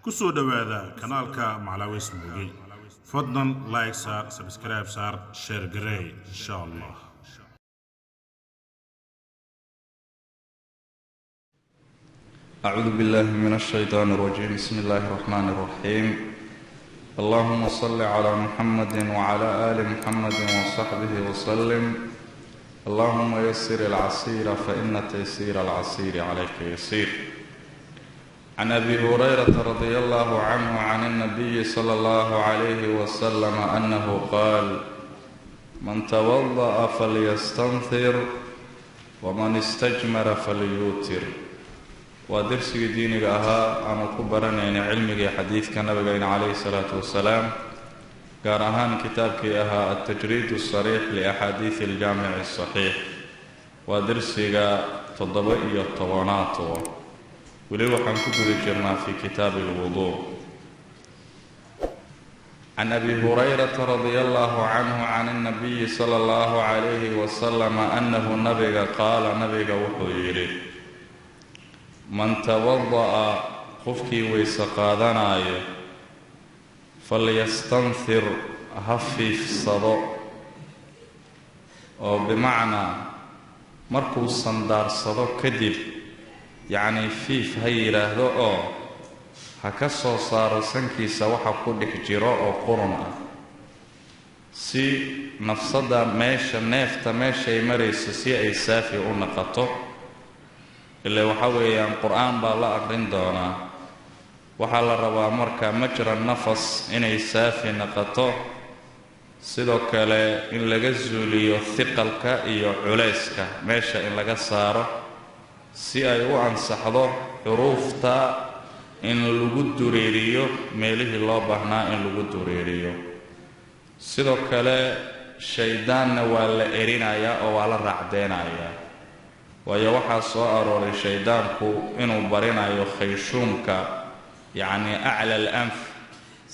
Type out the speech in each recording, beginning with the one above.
kusoo dhawaada kanaalka Maclaawis Mugi fadlan like saar subscribe saar share garay insha Allah أعوذ بالله من الشيطان الرجيم بسم الله الرحمن الرحيم اللهم صل على محمد وعلى آل محمد وصحبه وسلم اللهم يسر العسير فإن تيسير العسير عليك يسير عن أبي هريرة رضي الله عنه عن النبي صلى الله عليه وسلم أنه قال من توضأ فليستنثر ومن استجمر فليوتر ودرسي دينك أها أنا كبرني علمي حديث كان نبينا عليه الصلاة والسلام قارهان كتابك أها التجريد الصريح لأحاديث الجامع الصحيح ودرسي تضبئي الطوانات ولو حنكتب جرنا في كتاب الوضوء عن أبي هريرة رضي الله عنه عن النبي صلى الله عليه وسلم أنه نبي قال نبي وحيري من توضأ قفكي ويسقادناي فليستنثر هفف صدو أو بمعنى مركو صندار صدو كدب يعني فيف هيراهدو أو هكسو صار سنكيسا waxa ku dhex jiro oo qurun ah si nafsada meesha neefta meeshay marayso si ay saafi u noqoto ilaa waxa weeyaan quraan baa la aqrin doonaa waxa la rabaa marka majra nafas inay saafi noqoto sidoo kale in laga zuuliyo thiqalka iyo culayska meesha in laga saaro si ay u ansaxdo xuruufta in lagu dureeriyo meelihii loo baahnaa in lagu dureeriyo sidoo kale shaydaanna waa la erinayaa oo waa la raacdeenayaa waayo waxaa soo arooray shaydaanku inuu barinayo khayshuumka yacni acla al-anf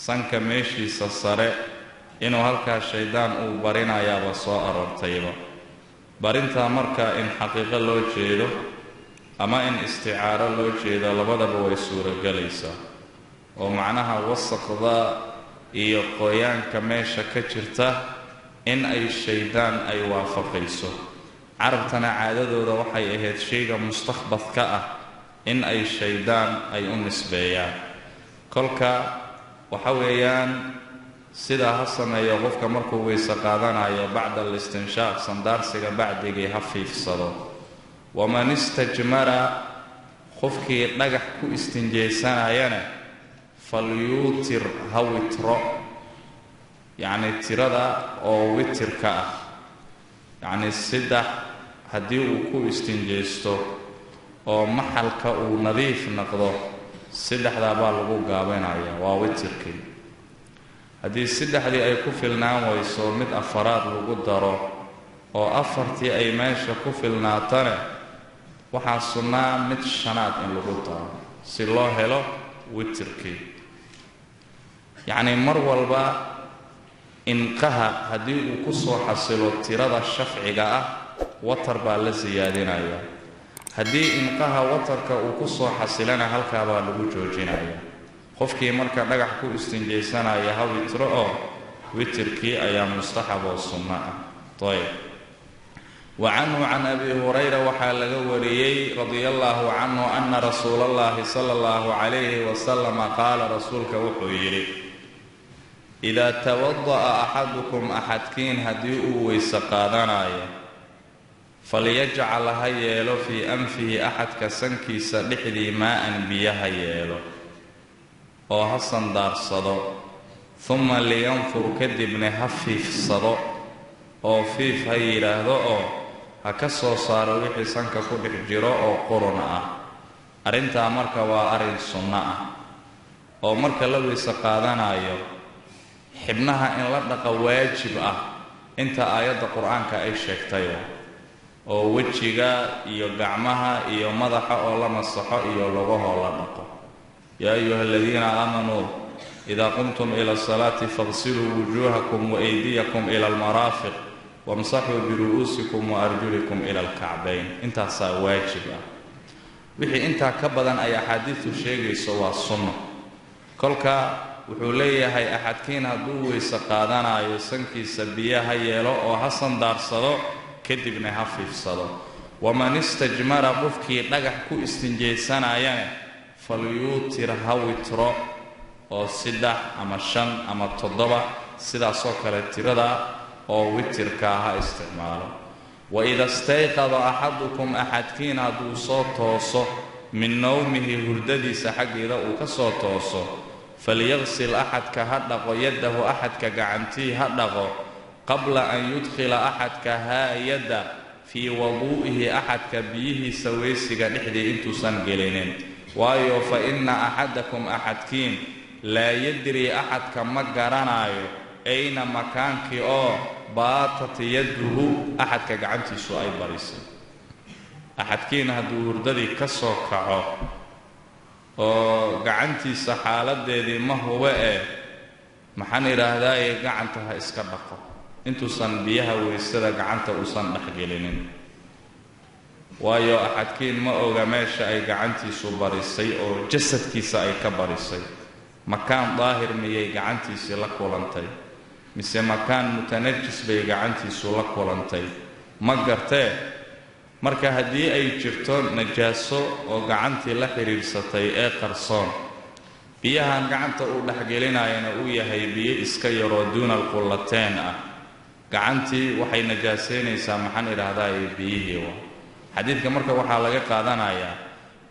sanka meeshiisa sare inuu halkaa shaydaan uu barinayaaba soo aroortayba barintaa marka in xaqiiqo loo jeedo ama in isticaaro loo jeedo labadaba way suuragalaysaa oo macnaha wasaqda iyo qoyaanka meesha ka jirta in ay shaydaan ay waafaqayso carabtana caadadooda waxay ahayd shayga mustakhbadka ah in ay shaydaan ay u nisbeeyaan kolka waxa weeyaan sidaa ha sameeyo qofka markuu weyse qaadanayo bacda alistinshaaq sandaarsiga bacdigii ha fiifsado waman istajmara qofkii dhagax ku istinjeysanayana falyuutir ha witro yacni tirada oo witirka ah yacni saddex haddii uu ku istinjeysto oo maxalka uu nadiif noqdo saddexdaa baa lagu gaabinaya waa witirkii haddii saddexdii ay ku filnaan wayso mid afaraad lagu daro oo afartii ay meesha ku filnaatana waxaa sunnaa mid shanaad in lagu daro si loo helo witirkii yacni mar walba inqaha haddii uu ku soo xasilo tirada shafciga ah watar baa la siyaadinaya haddii inqaha watarka uu ku soo xasilana halkaa baa lagu joojinaya qofkii marka dhagax ku istinjeysanaya ha witro oo witirkii ayaa mustaxab oo sunno ah ayb وعنه عن أبي هريرة وحال وريي رضي الله عنه أن رسول الله صلى الله عليه وسلم قال رسولك وحيري إذا توضأ أحدكم أحدكين هديء ويسقادنايا فليجعل هيالو في أنفه أحد كسنكي سلحدي ماء بيها يالو وحسن دار صدو ثم لينفر كدبن هفيف صدو oo fiif ha yidhaahdo oo ha ka soo saaro wixii sanka ku dhex jiro oo qurun ah arrintaa marka waa arrin sunno ah oo marka la weyse qaadanayo xibnaha in la dhaqa waajib ah inta aayadda qur-aanka ay sheegtay oo wejiga iyo gacmaha iyo madaxa oo la masaxo iyo lugahoo la dhaqo yaa ayuha aladiina aamanuu idaa qumtum ila asalaati faghsiluu wujuuhakum waaydiyakum ila almaraafiq وامسحوا برؤوسكم وأرجلكم إلى الكعبين انت واجب wixii inta ka badan ay axaadiistu sheegayso waa sunno kolka wuxuu leeyahay axadkiin hadduu weyse qaadanayo sankiisa biyaha yeelo oo ha sandaarsado kadibna ha fiifsado waman istajmara qofkii dhagax ku istinjaysanayana falyuutir ha witro oo 3 ama 5 ama 7 sidaasoo kale tirada oo witirka ha isticmaalo waida stayqada axadukum axadkiin hadduu soo tooso min nawmihi hurdadiisa xaggeeda uu ka soo tooso falyaqsil axadka ha dhaqo yadahu axadka gacantii ha dhaqo qabla an yudkhila axadka haa yadda fii waduu'ihi axadka biyihiisa weysiga dhexdii intuusan gelinin waayo fa inna axadakum axadkiin laa yadri axadka ma garanaayo ayna makaankii oo baatat yaduhu axadka gacantiisu ay barisay axadkiin hadduu hurdadii ka soo kaco oo gacantiisa xaaladeedii ma hube maxaan idhaahdaaye gacanta ha iska dhaqo intuusan biyaha weysada gacanta uusan dhexgelinin waayo axadkiin ma oga meesha ay gacantiisu barisay oo jasadkiisa ay ka barisay makaan daahir miyay gacantiisii la kulantay mise makaan mutanajis bay gacantiisu la kulantay ma gartee marka haddii ay jirto najaaso oo gacantii la xiriirsatay ee qarsoon biyahan gacanta uu dhexgelinayana uu yahay biyo iska yaroo duunal qullateen ah gacantii waxay najaasaynaysaa maxaan idhaahdaa biyihii xadiidka marka waxaa laga qaadanayaa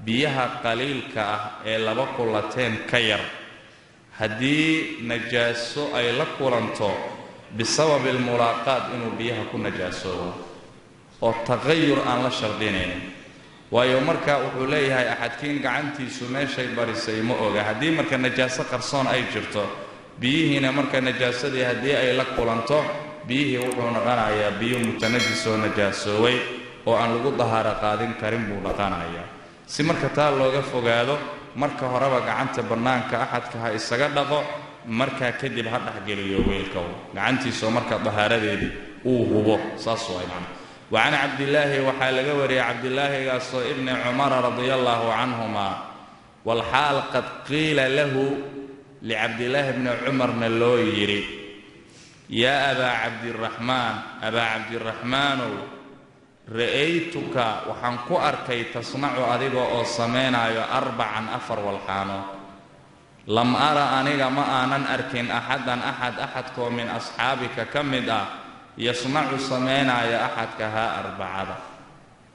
biyaha qaliilka ah ee 2 qullateen ka yar haddii najaaso ay la kulanto bisabab almulaaqaat inuu biyaha ku najaasoobo oo taqayur aan la shardinaynin waayo marka wuxuu leeyahay axadkiin gacantiisu meeshay barisay ma oga haddii marka najaaso qarsoon ay jirto biyihiina marka najaasadii haddii ay la kulanto biyihii wuxuu noqonayaa biyo mutanajis oo najaasooway oo aan lagu dahaaro qaadin karin buu dhaqanayaa si marka taa looga fogaado marka horeba gacanta bannaanka axadka ha isaga dhaqo markaa kadib ha dhexgeliyo weelka gacantiisoo marka dahaaradeedii uu hubo saas way macna وعن عبد الله وحال قوري عبد الله قصو ابن عمر رضي الله عنهما والحال قد قيل له لعبد الله بن عمر نلويري يا أبا عبد الرحمن رأيتك وحنكو أركي تصنع أذيبا أو سمينا 4 والحانو لم أرى أنيق ما أنا أركن أحدكم من أصحابك كمدا يصنع سمينا يا أحدكها 4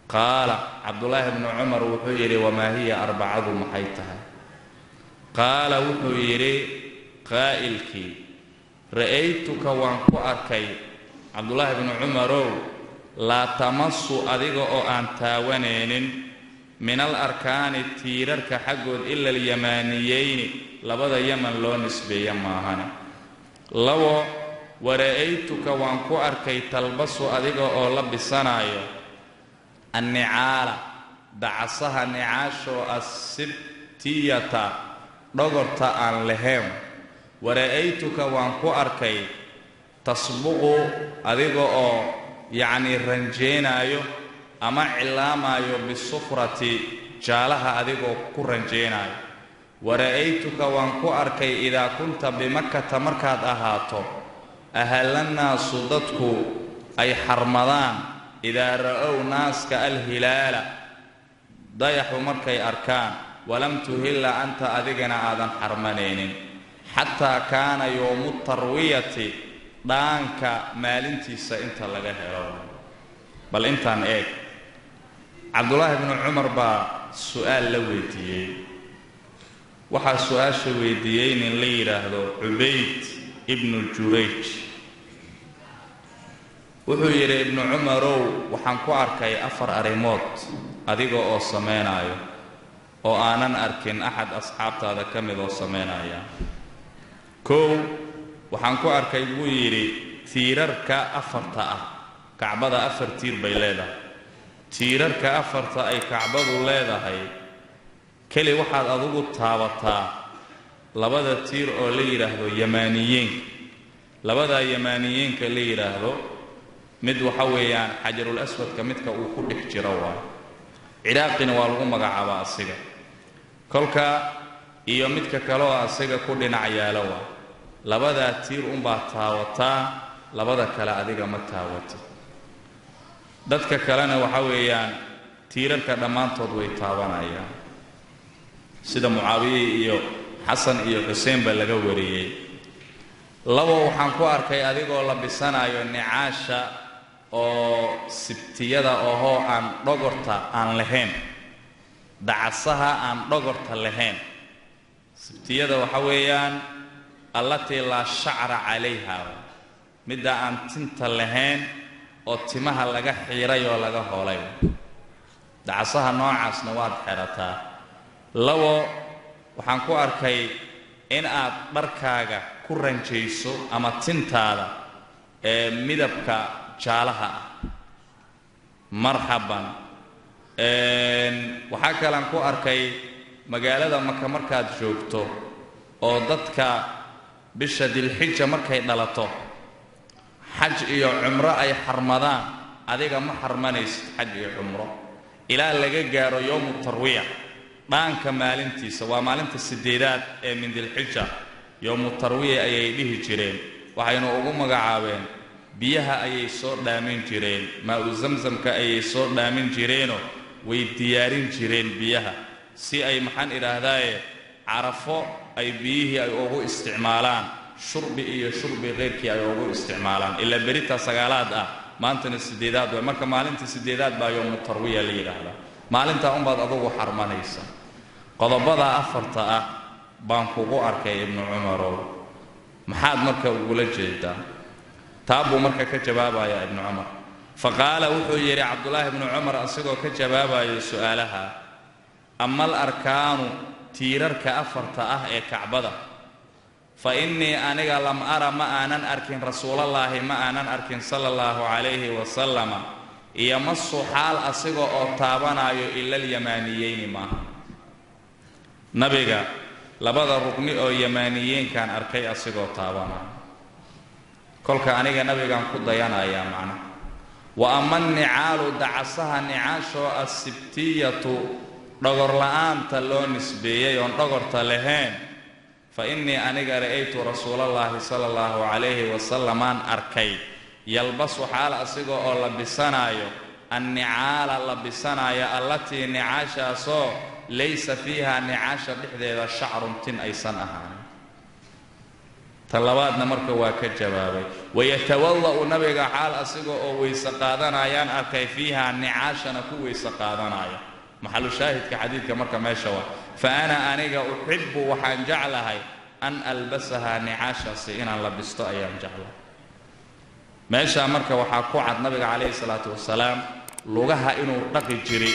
قال عبد الله بن عمر وحيري وما هي 4 محيتها قال وحيري قائلك رأيتك وانكو أركي عبد الله بن عمر لا تمس أذيق أو أنتاونين من الأركان تيررك حقود إلا اليمانيين لبدا يمن لو نسبيا ماهنا لو ورأيتك وانكو أركي تلبس أذيق أو لبسانايو النعال دعصها نعاشو السبتية دغرتا أن لهم ورأيتك وانكو أركي تصبغ أذيق أو يعني رنجينايو أما علامايو بالصفرة جالها أذيق كرنجينايو ورأيتك وانكو أركي إذا كنت بمكة مركز أهاتو أهل الناس ضدك أي حرمضان إذا رأوا ناس كالهلال ضيحوا مركي أركان ولم تهل أنت أذقنا آذان حرمانين حتى كان يوم التروية دانك مالنتي سإنت لغاها بل انت عن ايه عبد الله بن عمر با سؤال لويديي وحا سؤال شويديين اللي يراهدو عبيد ابن جريج wuxuu yiri ibn umar waxaan ku arkay 4 arimood adiga oo sameeynaayo oo aanan arkin ahad asxaabtaada kamid oo sameeynaya waxaan ku arkay buu yiri tiirarka 4 ah kacbada 4 tiir bay leedahay tiirarka 4 ay kacbadu leedahay kali waxaad adigu taabataa labada tiir oo la yiraahdo yamaaniyiin labada yamaaniyiinka la yiraahdo mid waxa weeyaan xajarul aswadka midka uu ku dhex jiro waa ciraaqina waa lagu magacaabaa asiga kolka iyo midka kale oo asaga ku dhinac yaalo waa labada tiir baa taawataa labada kale adiga ma taawatid dadka kalena waxa weeyaan tiirarka dhamaantood way taabanayaan sida Muawiya iyo Xasan iyo Xuseen ba laga wariyay labo waxaan ku arkay adigoo la bisanayo nicaasha oo sibtiyada oo aan dhogorta aan lahayn dacasaha aan dhogorta lahayn sibtiyada waxa weeyaan allati la sha'ra calayha midda aan tinta lahayn oo timaha laga xiiray oo laga hoolay dacasaha noocaasna waad xirataa labo waxaan ku arkay in aad dharkaaga ku ranjayso ama tintaada ee midabka jaalaha marhaban waxa kale aan ku arkay magaalada Makka markaad joogto oo dadka bisha Dilxijja markay dhalato xaj iyo umro ay xarmadaan adiga ma xarmanaysid xaj iyo umro ilaa laga gaaro yawm tarwiya dhaanka maalintiisa waa maalinta 8aad ee min Dilxijja yawm tarwiya ayay dhihi jireen waxayna ugu magacaabeen biyaha ayay soo dhaamin jireen maa zamzamka ayay soo dhaamin jireeno way diyaarin jireen biyaha si ay maxaan iraahdaay carafo ay biyihii ay ugu isticmaalaan shurbi iyo shurbi qeyrkii ay ugu isticmaalaan ila berita sagaalaad ah maantana 8aad waa marka maalinta 8aad baa yawm tarwiya la yiraahdaa maalinta baad adugu xarmanaysa qodobada afarta ah baan kugu arkay ibn Umar maxaad marka ugu la jeedaa taabu marka ka jawaabaya ibn Umar faqala wuxuu yiri Abdullah ibn Umar asagoo ka jawaabaya su'aalaha amal arkaanu tiirarka afarta ah ee Kacbada fa inni aniga lam ara ma aanan arkin rasuulullaahi ma aanan arkin sallallahu alayhi wa sallama iyo masu xaal asagoo oo taabanayo ila al-yamaniyeyn ma nabiga labada rukni oo yamaniyeyn kan arkay asagoo taabanayo kolka aniga nabigan ku dayanaya macna wa amman ni'aalu dacasaha ni'aasho as-sibtiyatu dhogor la'aanta loo nisbeeyay oo dhogorta lahayn fa inni aniga ra'aytu rasuulullaahi sallallahu alayhi wa sallam an arkay yalbasu xaal asagoo oo labisanayo an-ni'aala labisanayo allati ni'aashaasoo laysa fiiha ni'aasha dhexdeeda shacrun tin aysan ahaan talabaadna marka waa ka jawaabay wayatawallahu nabiga xaal asagoo oo weysa qaadanayaan arkay fiiha ni'aashana ku weysa qaadanaya maxallu shaahidka xadiidka marka meesha waa fa ana aniga uhibbu waxaan jeclahay an albasaha ni'aashasi inaan labisto ayaan jeclahay meesha marka waxaa ku cad nabiga calayhi salaatu wasalaam lugaha inuu dhaqi jiray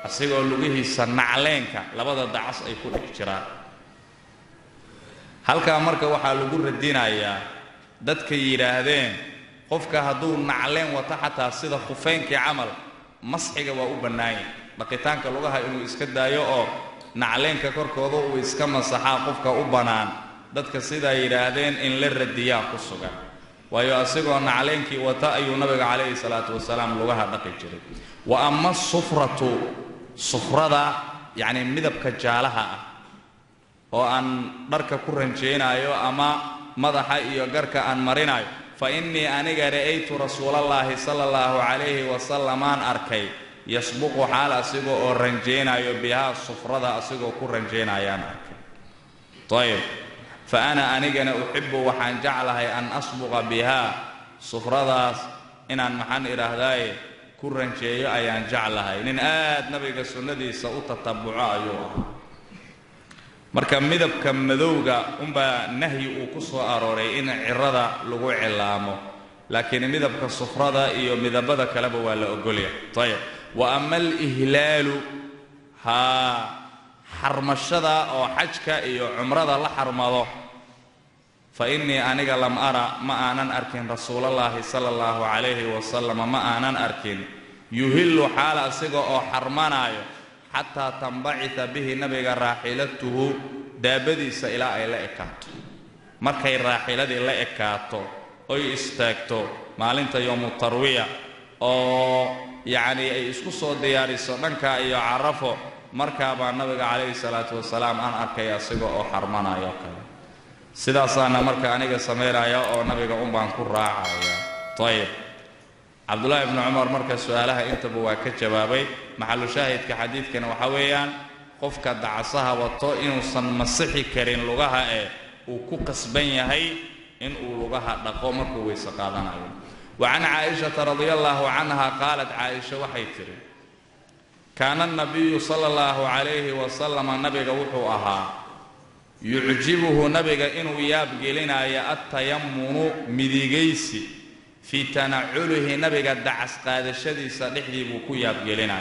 asagoo lugihiisa nacleenka labada dacas ay ku dhex jiraan halka marka waxaa lagu radinayaa dadka yiraahdeen qofka hadduu nacleen wata xataa sida khufeenkii camal masxiga waa u banaayay dhaqitaanka lugaha inuu iska daayo oo nacleenka korkooda uu iska masaxaa qofka u banaan dadka sida yiraahdeen in la radiyaa ku sugan waayo asagoo nacleenkii wata ayuu nabiga calayhi salaatu wasalaam lugaha dhaqi jiray wa amma sufratu sufrada yani midabka jaalaha ah oo aan dharka ku ranjeenayo ama madaxa iyo garka aan marinayo fa inni aniga ra'aytu rasuulullaahi sallallahu alayhi wa sallam an arkay yasbuqu xaal asagoo oo ranjeenayo biha sufrada asagoo ku ranjeenayaan arkay tayib fa ana anigana uhibbu waxaan jeclahay an asbuqa biha sufradaas inaan maxaan iraahdaay ku ranjeeyo ayaan jeclahay nin aad nabiga sunnadiisa u tatabbuco ayuu marka midabka madowga nahyi uu ku soo arooray in cirada lagu cilaamo laakiin midabka sufrada iyo midabada kaleba waa la ogolyahay tayib wa amma al-ihlaalu xarmashada oo xajka iyo umrada la xarmado fa inni aniga lam ara ma aanan arkin rasuulullaahi sallallahu alayhi wa sallam ma aanan arkin yuhillu xaal asagoo oo xarmanayo حتى تنبعث به نبي راحلته دابديس إلى أي لأكاتو مركي راحلة دي لأكاتو أي استاكتو مالنت يوم التروية أو يعني أي اسكسو دياري سننكا أي عرفو markaabaa nabiga calayhi salaatu wasalaam aan arkay asiga oo xarmanayo kale sidaasaana marka aniga sameynaya oo nabiga baan ku raacaya tayib cabdullaahi ibnu cumar marka su'aalaha intaba waa ka jawaabay maxallu shaahidka xadiidkana waxa weeyaan qofka dacasaha wato inuusan masixi karin lugaha ee uu ku qasban yahay in uu lugaha dhaqo markuu weyse qaadanayo وعن عائشة رضي الله عنها قالت عائشة وحيتر كان النبي صلى الله عليه وسلم نبي وحو أها يعجبه نبي إنه يابقي لنا يا التيمم مديجيسي في تنعله نبي دعس قاد الشدي صدحي بوكو يابقي لنا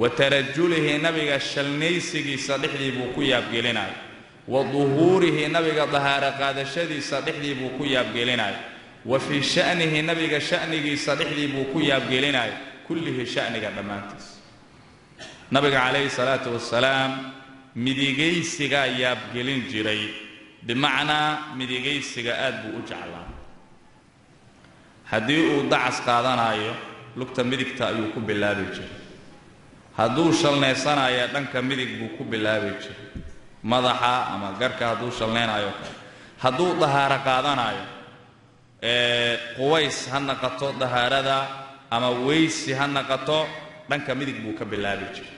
وترجله نبي الشلنيسي صدحي بوكو يابقي لنا وظهوره نبي ظهار قاد الشدي صدحي بوكو يابقي لنا وفي شأنه نبي شأنه صدحي بوكو يابقي لنا كله شأنه دمانتس نبي عليه الصلاة والسلام مديجيسيغا يابقلين جري بمعنى مديجيسيغا أدبو أجعلا هديو دعس قادنايو لكتا مديكتا يوكو بالله بيجري هدو شلنيسانايا دنكا مديك بوكو بالله بيجري مضحا أما قركا هدو شلنينايو هدو ظهار قادنايو قويس هنقطو ظهاردا أما ويسي هنقطو dhanka midig buu ka bilaabi jiray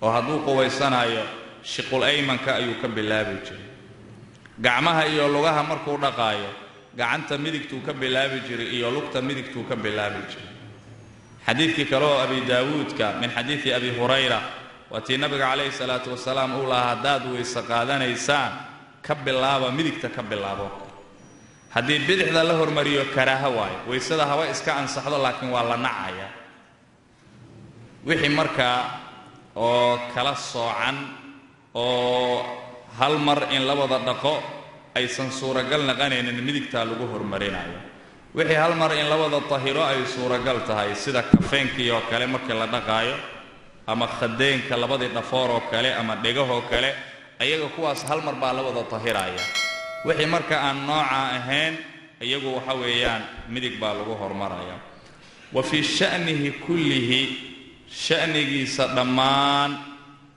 oo hadduu quwaysanayo shiqul aymanka ayuu ka bilaabi jiray gacmaha iyo lugaha markuu dhaqaayo gacanta midigtuu ka bilaabi jiray iyo lugta midigtuu ka bilaabi jiray xadiidkii kale oo abi daawuudka min xadiidi abi hurayra waatii nabiga calayhi salaatu wasalaam uu lahaa haddaad weyse qaadanaysaan ka bilaaba midigta ka bilaabo haddii bidixda la hormariyo karaaha waayo weysada haba iska ansaxdo laakiin waa la nacaya wixii markaa oo kala soocan oo hal mar in labada dhaqo aysan suuragal naqanaynin midigtaa lagu hormarinayo wixii hal mar in labada tahiro ay suuragal tahay sida kafeenkii oo kale markii la dhaqaayo ama khadeenka labadii dhafoor oo kale ama dhegahoo kale ayaga kuwaas hal mar baa labada tahiraya wixii marka aan nooca ahayn iyagu waxa weeyaan midig baa lagu hormaraya wa fii sha'nihi kullihi sha'nigiisa dhammaan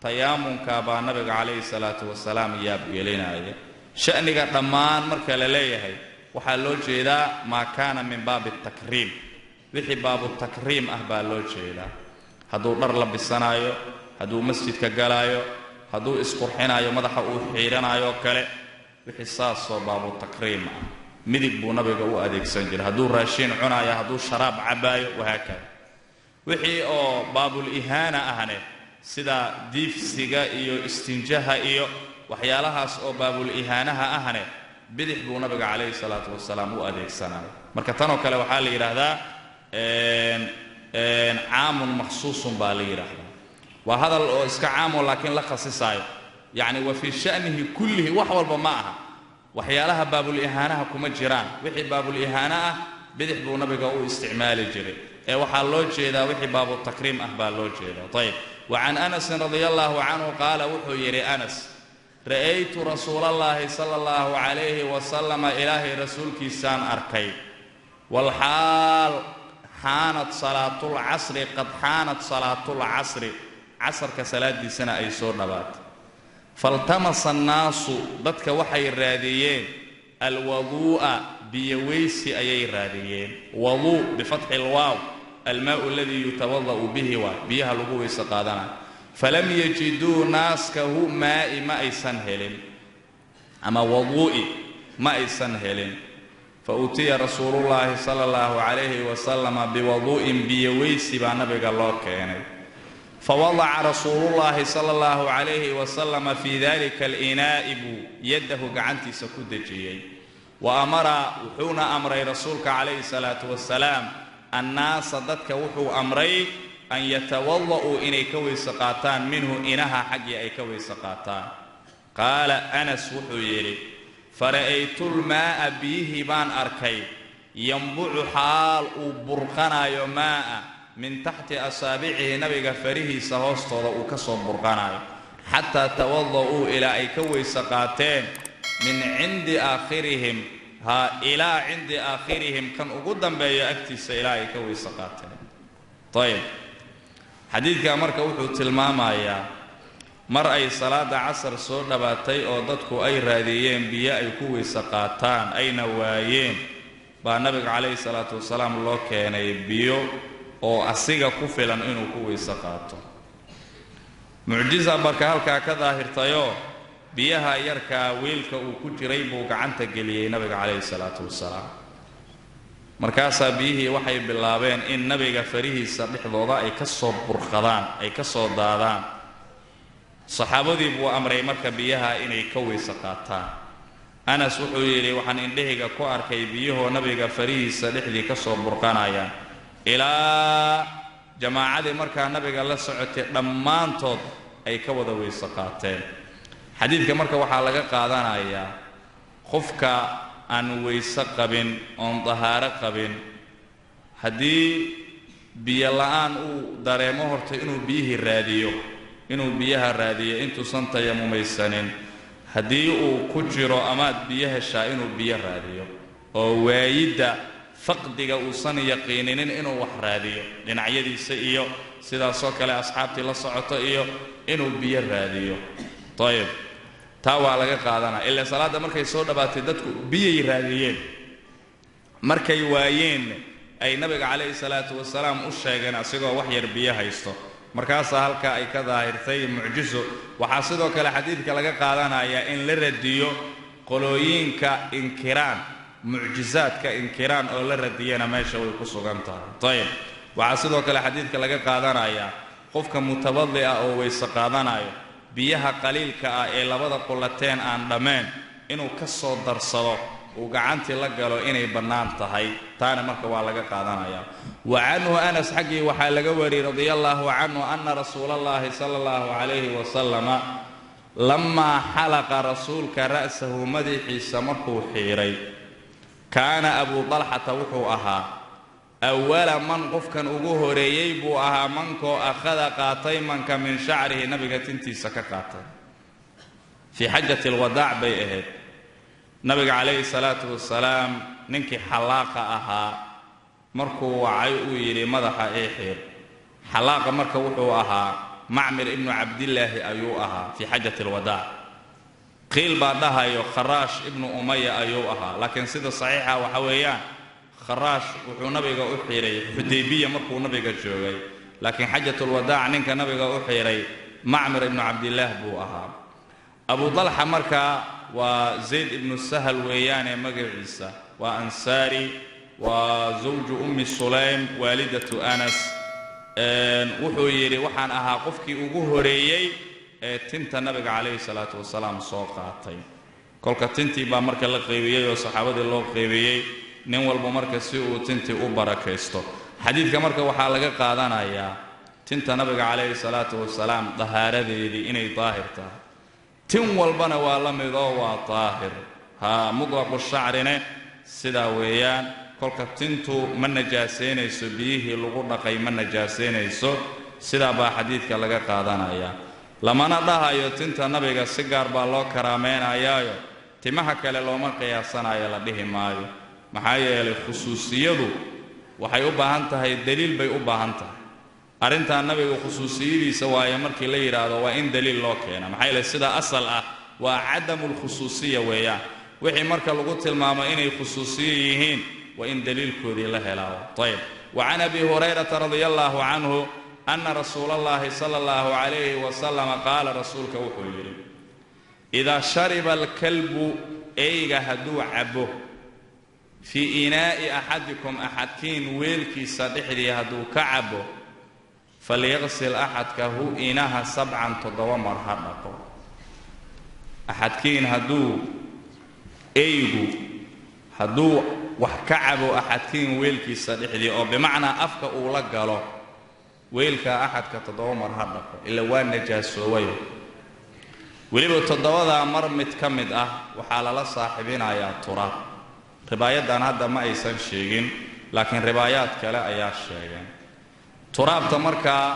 tayaamunka baa nabiga calayhi salaatu wasalaam yaabgelinaya sha'niga dhammaan marka la leeyahay waxaa loo jeedaa maa kaana min baabi takriim wixii baabu takriim ah baa loo jeedaa hadduu dhar labisanayo hadduu masjidka galaayo hadduu isqurxinayo madaxa uu xiidhanayo kale wixii saasoo baabu takriim ah midig buu nabiga u adeegsan jiray hadduu raashiin cunayo hadduu sharaab cabaayo wahaakada wixii oo baabul ihaana ahne sida diifsiga iyo istinjaha iyo waxyaalahaas oo baabul ihaanaha ahne bidix buu nabiga calayhi salaatu wasalaam u adeegsanayo marka tanoo kale waxaa la yidhaahdaa caamun makhsuusun baa la yidhaahdaa waa hadal oo iska caamo laakiin la khasisaayo yacni wa fii sha'nihi kullihi wax walba ma aha waxyaalaha baabul ihaanaha kuma jiraan wixii baabul ihaana ah bidix buu nabiga u isticmaali jiray waxaa loo jeedaa wixii baabu takriim ah baa loo jeedaa ayib وعن أنس رضي الله عنه قال وحير أنس رأيت رسول الله صلى الله عليه وسلم إلهي رسولك سان أركي والحال حانت صلاة العصر قد حانت صلاة العصر عصر كصلاة دي سنة أي سور نبات فالتمس الناس ضدك وحي الراديين الوضوء بيويسي أي الراديين وضوء بفتح الواو الماء الذي يتوضأ به وبيها لغوه سقادنا فلم يجدوا ناسكه ماء ما يسنهلين أما وضوئي ما يسنهلين فأتي رسول الله صلى الله عليه وسلم بوضوء بيويس بنبي الله كيني فوضع رسول الله صلى الله عليه وسلم في ذلك الإناء يده قعنتي سكدجي وأمر وحون أمر رسولك عليه الصلاة والسلام الناس ضدك وحو أمري أن يتوضأوا إني كوي سقاطان منه إنها حقي أي كوي سقاطان قال أنس وحو يري فرأيت الماء به بان أركي ينبع حال برقنا يماء من تحت أصابعه نبي فريه سهوستو وكسو برقنا حتى توضأوا إلى أي كوي سقاطين من عند آخرهم ها إلى عند آخرهم كان قدام بي أكتس إلى كوي سقاطين طيب حديث أمرك وحو تلماما يا mar ay salaada casar soo dhawaatay oo dadku ay raadiyeen biyo ay ku weyse qaataan ayna waayeen baa nabiga calayhi salaatu wasalaam loo keenay biyo oo asiga ku filan inuu ku weyse qaato mucjiza marka halkaa ka daahirtayo biyaha yarkaa weelka uu ku jiray buu gacanta geliyey nabiga calayhi salaatu wasalaam markaasaa biyihii waxay bilaabeen in nabiga farihiisa dhexdooda ay ka soo burqadaan ay ka soo daadaan saxaabadii buu amray marka biyaha inay ka weyse qaataan anas wuxuu yidhi waxaan indhahayga ku arkay biyahoo nabiga farihiisa dhexdii ka soo burqanayaan ilaa jamaacadii markaa nabiga la socotay dhammaantood ay ka wada weyse qaateen xadiidka marka waxaa laga qaadanayaa qofka aan weyse qabin oon dahaaro qabin haddii biyo la'aan uu dareemo horta inuu biyaha raadiyo intuusan tayamumaysanin haddii uu ku jiro amaad biyo heshaa inuu biyo raadiyo oo waayidda faqdiga uusan yaqiininin inuu wax raadiyo dhinacyadiisa iyo sidaasoo kale asxaabtii la socoto iyo inuu biyo raadiyo ayib taa waa laga qaadanaa ilaa salaada markay soo dhawaatay dadku biyay raadiyeen markay waayeen ay nabiga calayhi salaatu wasalaam u sheegeen asigoo wax yar biyo haysto markaasaa halkaa ay ka daahirtay mucjiso waxaa sidoo kale xadiidka laga qaadanayaa in la radiyo qolooyinka inkiraan mucjizaadka inkiraan oo la radiyana meesha way ku sugan tahay ayib waxaa sidoo kale xadiidka laga qaadanayaa qofka mutabaddi ah oo weyse qaadanayo biyaha qaliilka ah ee labada qulateen aan dhammayn inuu ka soo darsado uu gacantii la galo inay bannaan tahay taana marka waa laga qaadanayaa wa canhu anas xaggii waxaa laga wariyey radiallahu canhu ana rasuulallaahi sala allahu calayhi wasalama lamaa xalaqa rasuulka ra'sahu madaxiisa markuu xiiray kaana abuu dalxata wuxuu ahaa awala man qofkan ugu horeeyey buu ahaa mankoo akhada qaatay manka min shacrihi nabiga tintiisa ka qaatay fii xajati alwadaac bay ahayd nabiga calayhi salaatu wasalaam ninkii xallaaqa ahaa markuu wacay uu yidhi madaxa ii xiir xallaaqa marka wuxuu ahaa macmir ibnu cabdillaahi ayuu ahaa fii xajati alwadaac qiil baa dhahayo kharaash ibnu umaya ayuu ahaa laakiin sida saxiixa waxa weeyaan kharaash wuxuu nabiga u xiray xudaybiya markuu nabiga joogay laakiin xajatulwadaac ninka nabiga u xiray macmir ibnu cabdillaah buu ahaa abu dalxa markaa waa zayd ibnu sahal weeyaane magaciisa waa ansaari waa zawju ummi sulaym waalidatu anas wuxuu yidhi waxaan ahaa qofkii ugu horeeyey ee tinta nabiga calayhi salaatu wasalaam soo qaatay kolka tintii baa marka la qaybiyey oo saxaabadii loo qaybiyey nin walba marka si uu tintii u barakaysto xadiidka marka waxaa laga qaadanayaa tinta nabiga calayhi salaatu wasalaam dahaaradeedii inay daahir tahay tin walbana waa la midoo waa daahir mutlaqu shacrine sidaa weeyaan kolka tintu ma najaasaynayso biyihii lagu dhaqay ma najaasaynayso sidaa baa xadiidka laga qaadanayaa lamana dhahayo tinta nabiga si gaar baa loo karaameynayaayo timaha kale looma qiyaasanayo la dhihi maayo maxaa yeelay khusuusiyadu waxay u baahan tahay daliil bay u baahan tahay arrintaa nabiga khusuusiyadiisa waaye markii la yidhaahdo waa in daliil loo keena maxaa yeelay sida asal ah waa cadamulkhusuusiya weeyaan wixii marka lagu tilmaamo inay khusuusiyo yihiin waa in daliilkoodii la helaa ayib wa can abi hurayrata radia allahu canhu ana rasuula allahi sala allahu calayhi wasalama qaala rasuulka wuxuu yidhi idaa shariba alkalbu eyga hadduu cabo fii inaa'i axadikum axadkiin weelkiisa dhexdii hadduu ka cabo falyaqsil axadkahu inaha 7 mar ha dhaqo axadkiin hadduu wax ka cabo axadkiin weelkiisa dhexdii oo bimacnaa afka uu la galo weelka axadka 7 mar ha dhaqo ila waa najaasoobay weliba 7 mar mid ka mid ah waxaa lala saaxibinayaa turaab riwaayadan hadda ma aysan sheegin laakiin riwaayaad kale ayaa sheegeen turaabta markaa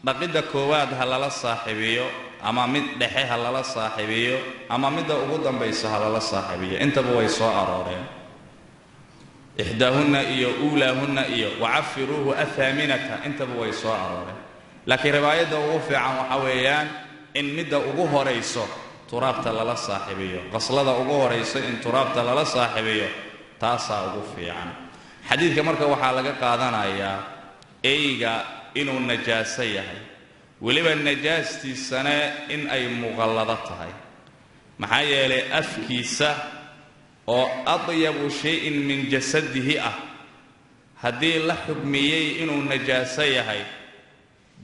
dhaqidda koowaad ha lala saaxibiyo ama mid dhexe ha lala saaxibiyo ama midda ugu dambaysa ha lala saaxibiyo intaba way soo arooreen ixdaahunna iyo uulaahunna iyo wacafiruuhu athaaminata intaba way soo arooreen laakiin riwaayadda ugu fiican waxa weeyaan in midda ugu horeyso turaabta lala saaxiibiyo qaslada ugu horeyso in turaabta lala saaxiibiyo taasaa ugu fiican xadiidka marka waxaa laga qaadanayaa eyga inuu najaaso yahay weliba najaastiisana in ay muqallado tahay maxaa yeelay afkiisa oo adyabu shayin min jasadihi ah haddii la xugmiyey inuu najaaso yahay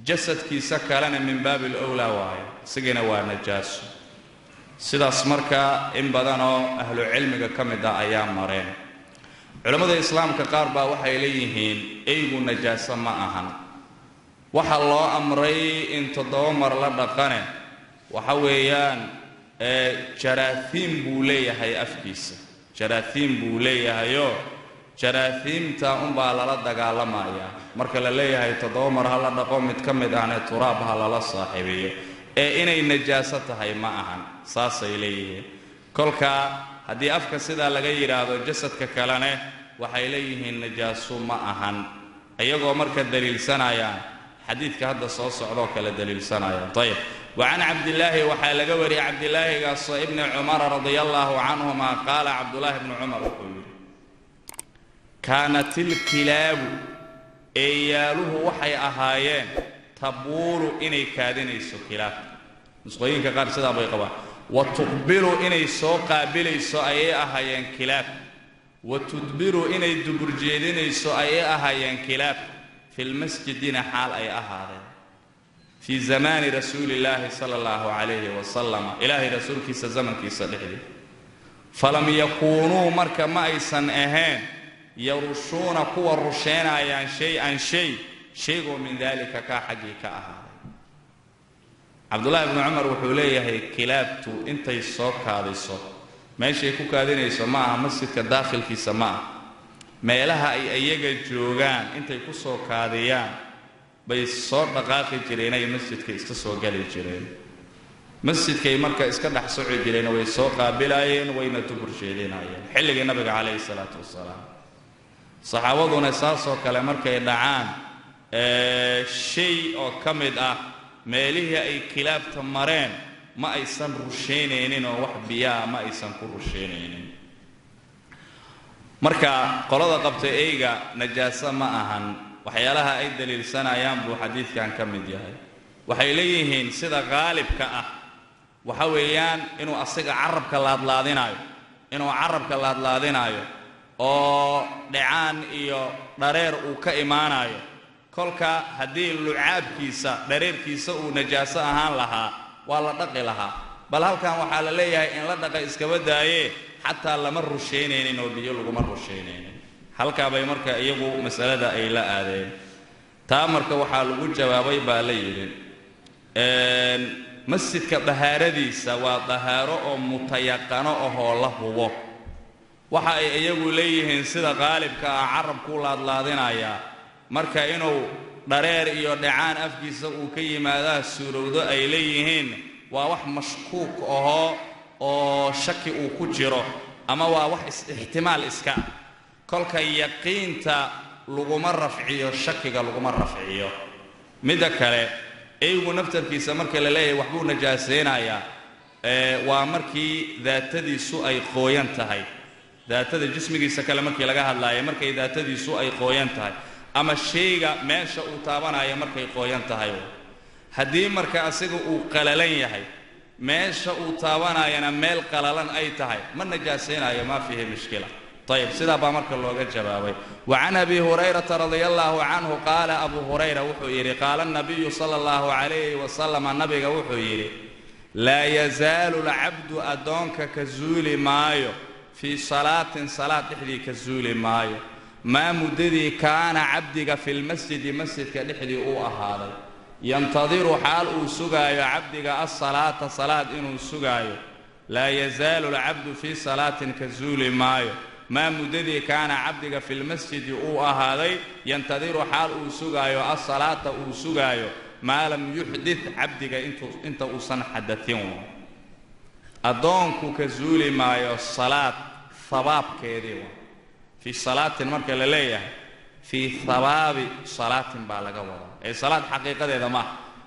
jasadkiisa kalena min baabil owlaa waayo isagana waa najaaso sidaas marka in badanoo ahlu cilmiga ka mid ah ayaa mareen culammada islaamka qaar baa waxay leeyihiin eygu najaaso ma ahan waxa loo amray in 7 mar la dhaqane waxa weeyaan jaraahiim buu leeyahay afkiisa jaraahiim buu leeyahayoo jaraahiimta unbaa lala dagaalamayaa marka la leeyahay 7 mar ha la dhaqo mid ka mid ahna turaab ha lala saaxiibiyo inay najaaso tahay ma ahan saasay leeyihiin kolka haddii afka sidaa laga yidhaahdo jasadka kalene waxay leeyihiin najaaso ma ahan iyagoo marka daliilsanayaan xadiidka hadda soo socdoo kale daliilsanayaan ayib وعن عبد الله وحال قوري عبد الله قص ابن عمر رضي الله عنهما قال عبد الله بن عمر كانت الكلاب اياله وحي اهايين تبول اني كادنيسو كلاب نسقين كقار سدا باي قبا وتقبل اني سو قابليسو اي اهايين كلاب وتدبر اني دبر جيدينيسو اي اهايين كلاب في المسجد حال اي اهايين في زمان رسول الله صلى الله عليه وسلم إلهي رسول كيس زمن كيس لحدي فلم يكونوا مركا ما يسن أهان يرشون قوى الرشين عن شيء من ذلك كحقيقة أهان عبد الله بن عمر وحوليه هي كلابتو انت يسوق هذا الصوت ما يشيكوك هذين يسمعها مسجد كداخل في سماء ما لها أي جوغان انت يكسوك هذيان bay soo dhaqaaqi jireen ay masjidka iska soo gali jireen masjidkay marka iska dhax soo jireen way soo qaabilayeen wayna tubursheedinayeen xilliga nabiga kaleey salaatu wasalaam saxaabaduna saasoo kale markay dhacaan shay oo kamid ah meelihii ay kilaabta mareen ma aysan rusheyneenin oo wax biyaa ma aysan ku rusheyneenin marka qolada qabtay eyga najaasa ma ahan waxyaalaha ay daliilsanayaan buu xadiidkan ka mid yahay waxay leeyihiin sida qaalibka ah waxa weeyaan inuu asiga carabka laadlaadinayo oo dhacaan iyo dhareer uu ka imaanayo kolka haddii lucaabkiisa dhareerkiisa uu najaaso ahaan lahaa waa la dhaqi lahaa bal halkan waxaa la leeyahay in la dhaqa iskaba daaye xataa lama rusheynaynin oo biyo laguma rusheynaynin halka bay marka iyagu mas'alada ay la aadeen taa marka waxa lagu jawaabay baa la yiri masjidka dahaaradiisa waa dahaaro oo mutayaqano oo la hubo waxa ay iyagu leeyihiin sida qaalibka ah carabku laadlaadinaya marka inuu dhareer iyo dhacaan afkiisa uu ka yimaado suurowdo ay leeyihiin waa wax mashkuuk oo shaki uu ku jiro ama waa wax ihtimaal iska kolka yaqiinta laguma rafciyo shakiga laguma rafciyo midda kale aygu naftarkiisa marka la leeyahay waxbuu najaaseenayaa waa markii daatadiisu ay qooyan tahay daatada jismigiisa kale markii laga hadlaayo markay daatadiisu ay qooyan tahay ama shayga meesha uu taabanayo markay qooyan tahay haddii marka asiga uu qalalan yahay meesha uu taabanayana meel qalalan ay tahay ma najaaseenayo ma fihi mushkila طيب سيدا بامرك اللوغة جبابي وعن أبي هريرة رضي الله عنه قال أبو هريرة وحيري قال النبي صلى الله عليه وسلم النبي وحيري لا يزال العبد أدونك كزول مايو في صلاة إحدي كزول مايو ما مدري كان عبدك في المسجد مسجد كالإحدي هذا ينتظر حال سجايو عبدك الصلاة صلاة إنه سجايو لا يزال العبد في صلاة كزول مايو ما مددي كان عبدك في المسجد هذا ينتظر حال سجايو الصلاة سجايو ما لم يحدث عبدك انت أصن حدثين أدونك كزول مايو الصلاة ثواب كيديو في صلاة المركة لليه في ثواب صلاة بالغ وضع أي صلاة حقيقة إذا ما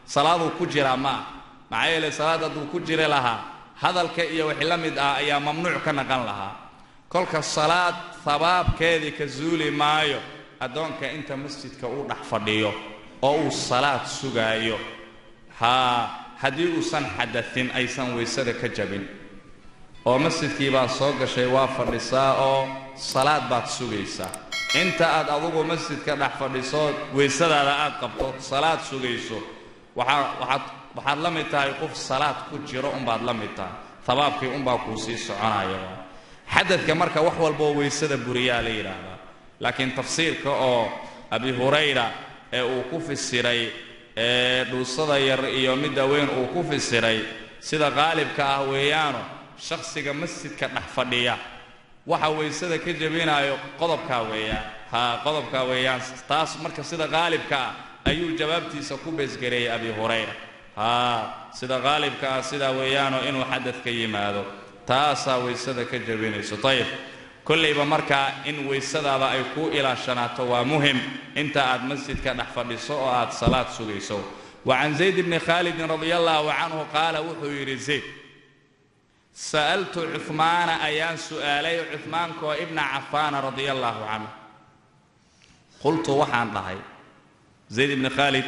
صلاة كجرة ما maxaa yeelay salaad hadduu ku jiri lahaa hadalka iyo wixii la mid ah ayaa mamnuuc ka naqan lahaa kolka salaad thawaabkeedii ka zuuli maayo addoonka inta masjidka uu dhex fadhiyo oo uu salaad sugaayo haddii uusan xadatin aysan weysada ka jabin oo masjidkii baa soo gashay waa fadhisaa oo salaad baad sugaysaa inta aad adugu masjidka dhex fadhiso weysadaada aad qabto salaad sugayso waxaad la mid tahay qof salaad ku jiro unbaad la mid tahay thawaabkii unbaa kuu sii soconaya xadadka marka wax walboo weysada buriyaa la yidhaahdaa laakiin tafsiirka oo abi hurayra ee uu ku fisiray dhuusada yar iyo midda weyn uu ku fisiray sida qaalibka ah weeyaano shakhsiga masjidka dhex fadhiya waxa weysada ka jabinayo qodobkaa weeyaan taas marka sida qaalibka ah ayuu jawaabtiisa ku beesgareeyay abi hurayra sida qaalibka ah sida weeyaano inuu xadadka yimaado taasaa weysada ka jabinayso ayib kollayba markaa in weysadaada ay kuu ilaashanaato waa muhim inta aad masjidka dhex fadhiso oo aad salaad sugayso وعن زيد بن خالد رضي الله عنه قال وحو زيد سألت عثمان أيان سؤالي عثمان كو ابن عفان رضي الله عنه قلت وحان ضحي زيد بن خالد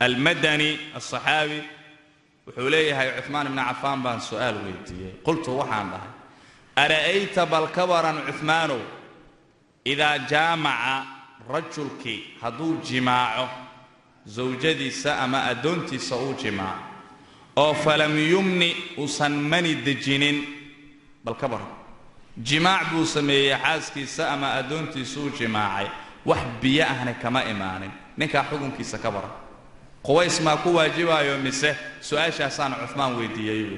المدني الصحابي وحوليه عثمان بن عفان بان سؤال ويدي قلت وحان ضحي أرأيت بالكبرا عثمان إذا جامع رجلك هدو جماعه زوجتي سأما أدونتي سأو جماع أو فلم يمني أصنمني الدجنين بالكبر جماع بوسمي حاسكي سأما أدونتي سو جماعي وحبيا أهنا كما إيمان نكا حكم كيس كبر قويس ما كوا جوا يوم سه سؤال شاسان عثمان ويدي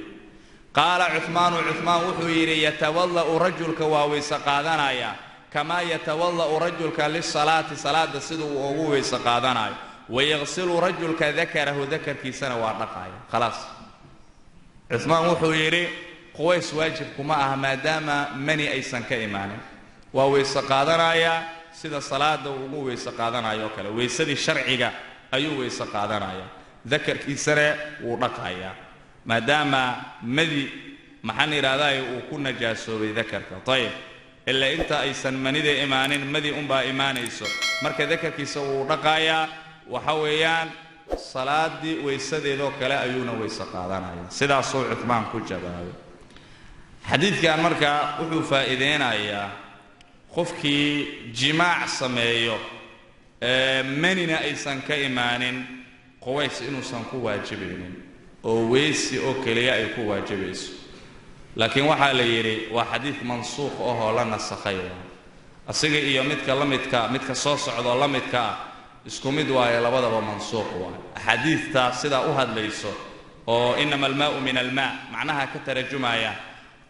قال عثمان وحويري يتوضأ رجلك واويس قادنا يا كما يتوضأ رجلك للصلاة صلاة سدو وويس قادنا ويغسل رجلك ذكره ذكر كيسنا وارنقايا خلاص عثمان وحويري قويس واجبكما ما دام مني أيسن كإيمان وويس قادنا يا سيدا صلاة وويس قادنا يا وكلا ويسدي الشرعي أيو ويس قادنا يا ذكر كيسنا وارنقايا ما دام مدي محني راضي وكنا جاسو بذكرك طيب إلا أنت أيسن مني ذي إيمان مدي أمبا إيمان يسو مركز ذكر كيسو وارنقايا وحويان صلاة دي ويسدي ذو كلا أيونا ويسقادنا سيدا صوع عثمان كجبا حديث كان مركا وحو فائدين أيا خفكي جماع سميو مننا أيسان كإيمان قويس إنو سنكو واجبين وويسي أو كليا يكو واجبيس لكن وحا ليري وحديث منسوخ أوه لنا السخيوة أسيقي إيو متك صوص عضو الله متك isku mid waaye labadaba mansuuq waaye xadiidta sida u hadlayso oo inama almaa'u min almaa macnaha ka tarjumaya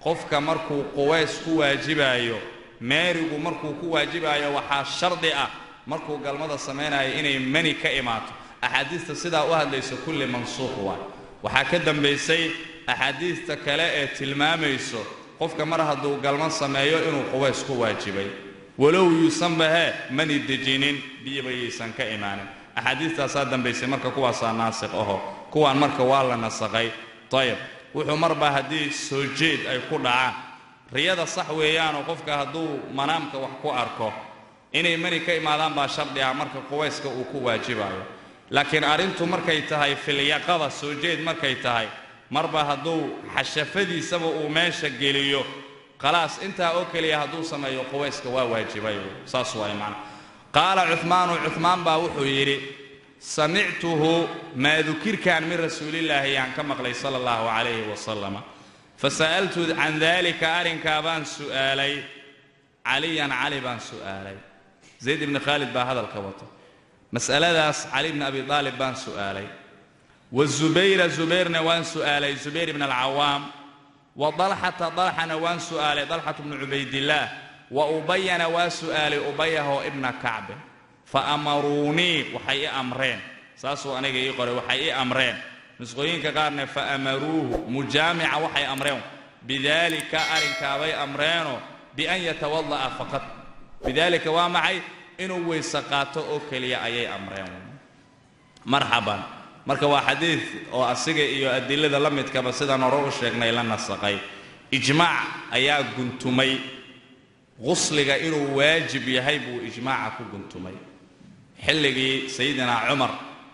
qofka markuu quways ku waajibayo meerigu markuu ku waajibayo waxa shardi ah markuu galmada sameeynaayo inay mani ka imaato axaadiista sida u hadlayso kulli mansuuq waaye waxa ka dambeysay axaadiista kale ee tilmaamayso qofka mar hadduu galmo sameeyo inuu quways ku waajibay ولو يسمى من الدجينين بيبيسان كإيمان أحاديث تصادم بيسي مركا كوا ناسق أهو كوا مركا والا نسقي طيب وحو مربا هدي سجيد أي قدعا رياضة صح ويان وقفك هدو منامك وحكو أركو إني مني كإيمان باشر دي مركا قويسك وكو واجبايو لكن أرنتو مركا يتهي في اليقظة سجيد مركا يتهي مربا هدو حشفدي سبو وماشا جيليو خلاص انت اوكلي هدو سميو قويسك واجبايو ساس واي معنا قال عثمان با وحو يري سمعته ما ذكر كان من رسول الله يعني كما قال صلى الله عليه وسلم فسألت عن ذلك أرن كابان سؤالي علي بان سؤالي زيد بن خالد با هذا الكوطة مسألة داس علي بن أبي طالب بان سؤالي والزبير نوان سؤالي زبير بن العوام وضلحة نوان سؤالي ضلحة بن عبيد الله وأبي نوان سؤالي أبي هو ابن كعب فأمروني وحي أمرين ساسو أنا جاي يقول وحي أمرين نسقين كقارن فأمروه مجامع وحي أمرين بذلك أرن كابي أمرينه بأن يتوضأ فقط بذلك ومعي إنه ويسقاته أكلي أي أمرين مرحبا marka waa xadiid oo asiga iyo adilada la midkaba sidaan hore u sheegnay la nasaqay ijmaac ayaa guntumay qusliga inuu waajib yahay buu ijmaaca ku guntumay xilligii sayidina Umar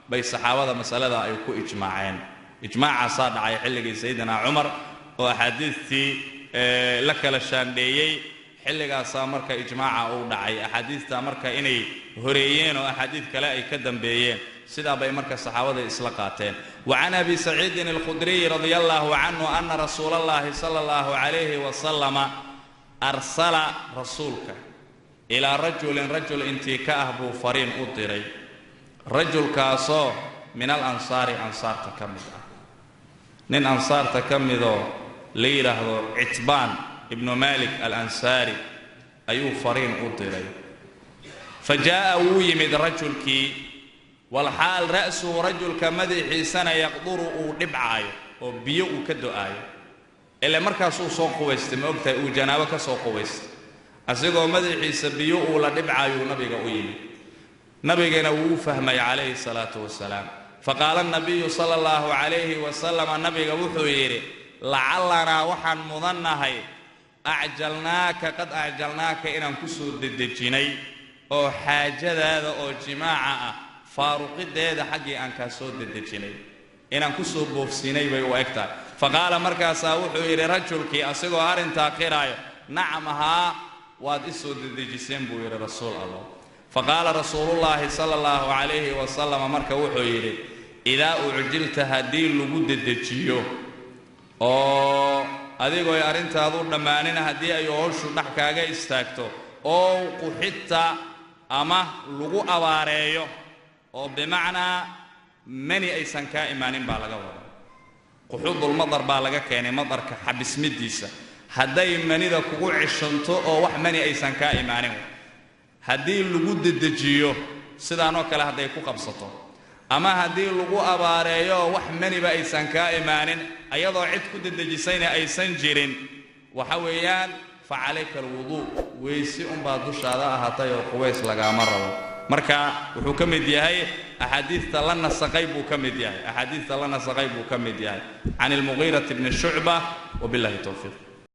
bay saxaabada masalada ay ku ijmaaceen ijmaaca saa dhacay xilligii sayidina Umar oo axaadiistii la kala shaandheeyay xilligaas marka ijmaaca uu dhacay axaadiista marka inay horeeyeen oo axaadiis kale ay ka dambeeyeen sida bay marka saxaabada isla qaateen wa an abi sa'id al-khudri radiyallahu anhu anna rasuulallahi sallallahu alayhi wa sallama arsala rasuulka ila rajul intii ka ah buu fariin u diray rajulkaasoo min al-ansaari ansaarta ka mid ah nin ansaarta ka midoo la yiraahdo Itbaan ibn Malik al-Ansari ayuu fariin u diray fajaa yimid rajulkii wal haal ra'su rajulka madaxiisana yaqduru uu dhibcaayo oo biyo uu ka do'aayo ilaa markaas uu soo quweystay ma ogtahay uu janaabo ka soo quweystay asagoo madaxiisa biyo uu la dhibcaayo nabiga u yimid nabigana wuu fahmay calayhi salaatu wasalaam faqala an-nabiy sallallahu alayhi wa sallam nabiga wuxuu yiri la'allana waxaan mudannahay qad a'jalnaaka inaan ku soo dedejinay oo xaajadaada oo jimaaca ah faaruqideeda xaqii aan ka soo dedejinay inaan ku soo boofsinay bay u egtahay faqala markaas wuxuu yiri rajulkii asagoo arinta qiraayo nacamaha waad isoo dedejiseen buu yiri rasuul Allah faqala rasuulullaahi sallallahu alayhi wa sallam marka wuxuu yiri idaa uujilta hadii lagu dedejiyo oo adigoo arintaadu dhammaanina hadii ay howshu dhax kaaga istaagto oo quxita ama lagu abaareeyo oo bimaana mani aysan ka imaanin baa laga wada quxudul madar baa laga keenay madarka xabismidiisa haday manida kugu cishanto oo wax mani aysan ka imaanin hadii lagu dedejiyo sidaan oo kale haday ku qabsato ama hadii lagu abaareeyo wax maniba aysan ka imaanin ayadoo cid ku dedejisayna aysan jirin waxa weeyaan fa'alayka alwudu waysi baa dushaada ahaatay oo quweys laga marabo marka wuxuu ka mid yahay ahadiista la nasaqay buu ka mid yahay ahadiista la nasaqay buu ka mid yahay an al-Mughira ibn Shu'bah wa billahi tawfiq